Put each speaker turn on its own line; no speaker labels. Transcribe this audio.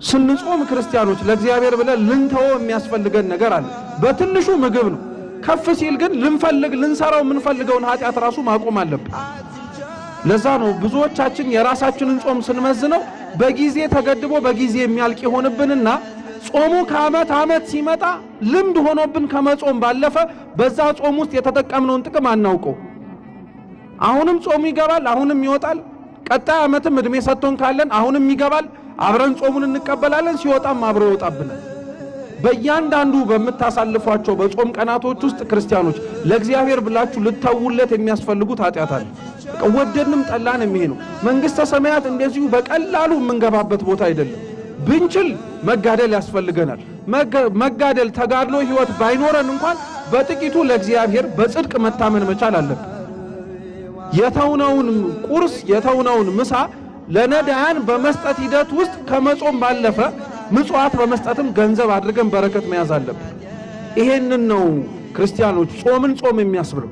ስንጾም ክርስቲያኖች ለእግዚአብሔር ብለን ልንተው የሚያስፈልገን ነገር አለ። በትንሹ ምግብ ነው። ከፍ ሲል ግን ልንሰራው የምንፈልገውን ኃጢአት ራሱ ማቆም አለብን። ለዛ ነው ብዙዎቻችን የራሳችንን ጾም ስንመዝነው በጊዜ ተገድቦ በጊዜ የሚያልቅ ይሆንብንና ጾሙ ከዓመት ዓመት ሲመጣ ልምድ ሆኖብን ከመጾም ባለፈ በዛ ጾም ውስጥ የተጠቀምነውን ጥቅም አናውቀው። አሁንም ጾሙ ይገባል፣ አሁንም ይወጣል። ቀጣይ ዓመትም እድሜ ሰጥቶን ካለን አሁንም ይገባል፣ አብረን ጾሙን እንቀበላለን፣ ሲወጣም አብሮ ይወጣብናል። በእያንዳንዱ በምታሳልፏቸው በጾም ቀናቶች ውስጥ ክርስቲያኖች ለእግዚአብሔር ብላችሁ ልተውለት የሚያስፈልጉት ኃጢአት አለ። ወደድንም ጠላንም ይሄ ነው። መንግስተ ሰማያት እንደዚሁ በቀላሉ የምንገባበት ቦታ አይደለም። ብንችል መጋደል ያስፈልገናል። መጋደል ተጋድሎ ህይወት ባይኖረን እንኳን በጥቂቱ ለእግዚአብሔር በጽድቅ መታመን መቻል አለብን። የተውነውን ቁርስ የተውነውን ምሳ ለነዳያን በመስጠት ሂደት ውስጥ ከመጾም ባለፈ ምጽዋት በመስጠትም ገንዘብ አድርገን በረከት መያዝ አለብን። ይሄንን ነው ክርስቲያኖች ጾምን ጾም የሚያስብለው።